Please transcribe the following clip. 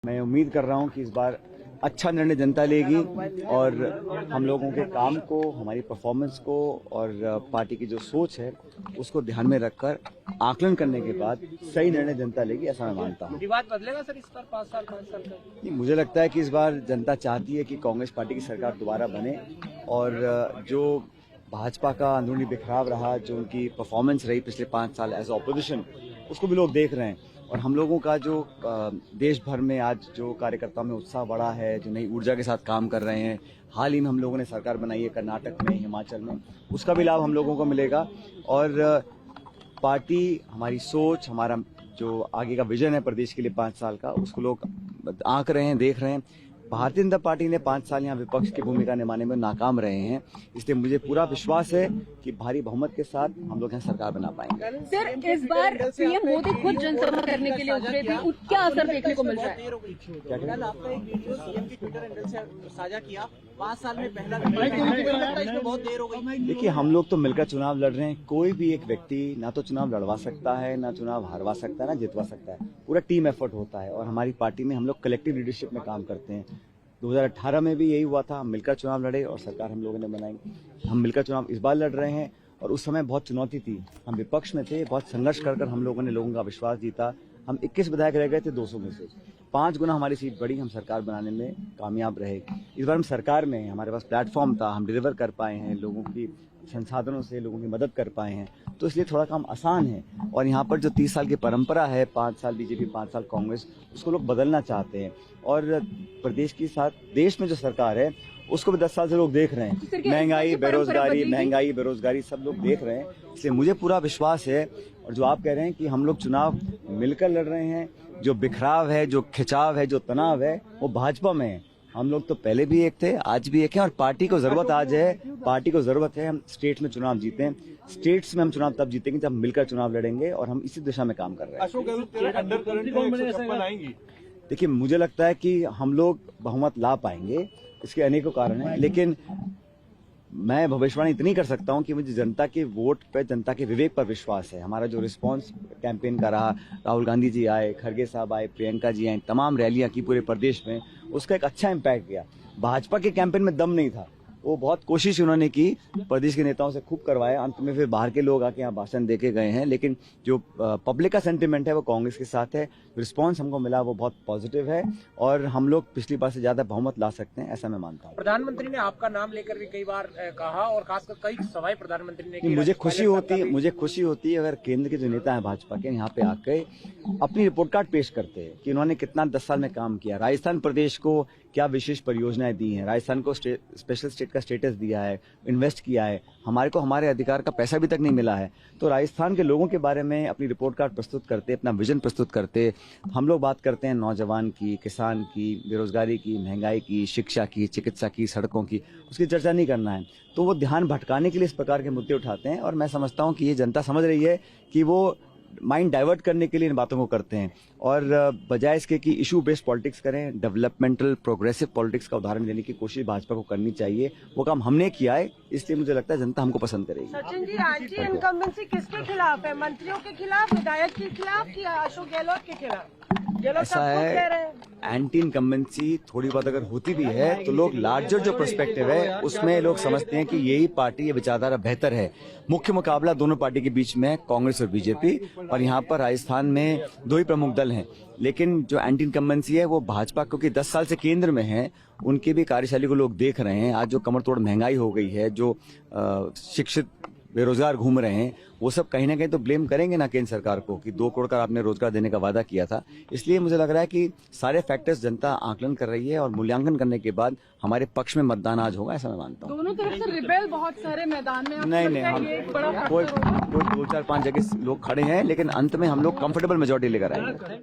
मैं उम्मीद कर रहा हूं कि इस बार अच्छा निर्णय जनता लेगी और हम लोगों के काम को, हमारी परफॉर्मेंस को और पार्टी की जो सोच है उसको ध्यान में रखकर आकलन करने के बाद सही निर्णय जनता लेगी, ऐसा मैं मानता हूं। विवाद बदलेगा सर इस बार 5 साल का? मुझे लगता है कि इस बार जनता चाहती है कि कांग्रेस पार्टी की सरकार दोबारा बने और जो भाजपा का अंदरूनी बिखराव रहा, जो उनकी परफॉर्मेंस रही पिछले 5 साल एज ऑपोजिशन, उसको भी लोग देख रहे हैं। और हम लोगों का जो देश भर में आज जो कार्यकर्ताओं में उत्साह बढ़ा है, जो नई ऊर्जा के साथ काम कर रहे हैं, हाल ही में हम लोगों ने सरकार बनाई है कर्नाटक में, हिमाचल में, उसका भी लाभ हम लोगों को मिलेगा। और पार्टी, हमारी सोच, हमारा जो आगे का विजन है प्रदेश के लिए 5 साल का, उसको लोग आंक रहे हैं, देख रहे हैं। भारतीय जनता पार्टी ने 5 साल यहाँ विपक्ष की भूमिका निभाने में नाकाम रहे हैं, इसलिए मुझे पूरा विश्वास है कि भारी बहुमत के साथ हम लोग यहाँ सरकार बना पाएंगे। सर, इस बार पीएम मोदी खुद जनसभा करने के लिए उतरे थे, क्या असर देखने को मिल रहा है? कल आपका एक वीडियो सीएम के ट्विटर हैंडल से साझा किया, 5 साल में पहला इसमें बहुत देर हो गई। देखिए, हम लोग तो मिलकर चुनाव लड़ रहे हैं। कोई भी एक व्यक्ति ना तो चुनाव लड़वा सकता है, ना चुनाव हारवा सकता है, ना जितवा सकता है। पूरा टीम एफर्ट होता है और हमारी पार्टी में हम लोग कलेक्टिव लीडरशिप में काम करते हैं। 2018 में भी यही हुआ था, हम मिलकर चुनाव लड़े और सरकार हम लोगों ने बनाई। हम मिलकर चुनाव इस बार लड़ रहे हैं और उस समय बहुत चुनौती थी, हम विपक्ष में थे, बहुत संघर्ष कर हम लोगों ने लोगों का विश्वास जीता। हम 21 विधायक रह गए थे 200 में से, 5 गुना हमारी सीट बढ़ी, हम सरकार बनाने में कामयाब रहे। इस बार हम सरकार में हैं, हमारे पास प्लेटफॉर्म था, हम डिलीवर कर पाए हैं, लोगों की संसाधनों से लोगों की मदद कर पाए हैं, तो इसलिए थोड़ा काम आसान है। और यहाँ पर जो 30 साल की परंपरा है, 5 साल बीजेपी, 5 साल कांग्रेस, उसको लोग बदलना चाहते हैं। और प्रदेश के साथ देश में जो सरकार है उसको भी 10 साल से लोग देख रहे हैं। महंगाई, बेरोजगारी सब लोग देख रहे हैं, इसलिए मुझे पूरा विश्वास है। और जो आप कह रहे हैं कि हम लोग चुनाव मिलकर लड़ रहे हैं, जो बिखराव है, जो खिंचाव है, जो तनाव है, वो भाजपा में है। हम लोग तो पहले भी एक थे, आज भी एक हैं और पार्टी को जरूरत आज है, पार्टी को जरूरत है हम स्टेट्स में चुनाव जीतें। स्टेट्स में हम चुनाव तब जीतेंगे जब मिलकर चुनाव लड़ेंगे और हम इसी दिशा में काम कर रहे हैं। अशोक गहलोत अंडर करंट आएंगी। देखिए, मुझे लगता है कि हम लोग बहुमत ला पाएंगे, इसके अनेकों कारण हैं, लेकिन मैं भविष्यवाणी इतनी कर सकता हूं कि मुझे जनता के वोट पे, जनता के विवेक पर विश्वास है। हमारा जो रिस्पांस कैंपेन का रहा, राहुल गांधी जी आए, खड़गे साहब आए, प्रियंका जी आए, तमाम रैलियां की पूरे प्रदेश में, उसका एक अच्छा इम्पैक्ट गया। भाजपा के कैंपेन में दम नहीं था, वो बहुत कोशिश उन्होंने की, प्रदेश के नेताओं से खूब करवाया, अंत में फिर बाहर के लोग आके यहाँ भाषण देके गए हैं। लेकिन जो पब्लिक का सेंटिमेंट है वो कांग्रेस के साथ है, रिस्पांस हमको मिला वो बहुत पॉजिटिव है और हम लोग पिछली बार से ज्यादा बहुमत ला सकते हैं, ऐसा मैं मानता हूँ। प्रधानमंत्री ने आपका नाम लेकर भी कई बार कहा और खासकर कई सवाई प्रधानमंत्री ने की। मुझे खुशी होती है अगर केंद्र के जो नेता है भाजपा के, यहाँ पे आके अपनी रिपोर्ट कार्ड पेश करते हैं कि उन्होंने कितना 10 साल में काम किया, राजस्थान प्रदेश को क्या विशेष परियोजनाएं दी हैं, राजस्थान को स्पेशल स्टेट का स्टेटस दिया है, इन्वेस्ट किया है, हमारे को हमारे अधिकार का पैसा भी तक नहीं मिला है। तो राजस्थान के लोगों के बारे में अपनी रिपोर्ट कार्ड प्रस्तुत करते, अपना विजन प्रस्तुत करते। हम लोग बात करते हैं नौजवान की, किसान की, बेरोजगारी की, महंगाई की, शिक्षा की, चिकित्सा की, सड़कों की, उसकी चर्चा नहीं करना है। तो वो ध्यान भटकाने के लिए इस प्रकार के मुद्दे उठाते हैं और मैं समझता हूँ कि ये जनता समझ रही है कि वो माइंड डाइवर्ट करने के लिए इन बातों को करते हैं और बजाय इसके कि इशू बेस्ड पॉलिटिक्स करें, डेवलपमेंटल प्रोग्रेसिव पॉलिटिक्स का उदाहरण देने की कोशिश भाजपा को करनी चाहिए। वो काम हमने किया है, इसलिए मुझे लगता है जनता हमको पसंद करेगी। सचिन जी, रांची इनकम्बेंसी किसके खिलाफ है? मंत्रियों के खिलाफ, विधायक के खिलाफ या अशोक गहलोत के खिलाफ? ऐसा है, एंटी इनकम्बेंसी थोड़ी बहुत अगर होती भी है तो लोग लार्जर जो पर्सपेक्टिव है उसमें लोग समझते हैं कि यही पार्टी, ये विचारधारा बेहतर है। मुख्य मुकाबला दोनों पार्टी के बीच में कांग्रेस और बीजेपी, और यहाँ पर राजस्थान में 2 ही प्रमुख दल हैं। लेकिन जो एंटी इनकम्बेंसी है वो भाजपा, क्योंकि 10 साल से केंद्र में है, उनकी भी कार्यशैली को लोग देख रहे हैं। आज जो कमर तोड़ महंगाई हो गई है, जो शिक्षित बेरोजगार घूम रहे हैं, वो सब कहीं ना कहीं तो ब्लेम करेंगे ना केंद्र सरकार को कि 2 करोड़ का आपने रोजगार देने का वादा किया था। इसलिए मुझे लग रहा है कि सारे फैक्टर्स जनता आकलन कर रही है और मूल्यांकन करने के बाद हमारे पक्ष में मतदान आज होगा, ऐसा मैं मानता हूँ। दोनों तरफ से रिबेल बहुत सारे मैदान में, नहीं, हम कोई 2, 4, 5 जगह लोग खड़े हैं, लेकिन अंत में हम लोग कंफर्टेबल मेजोरिटी लेकर आएंगे।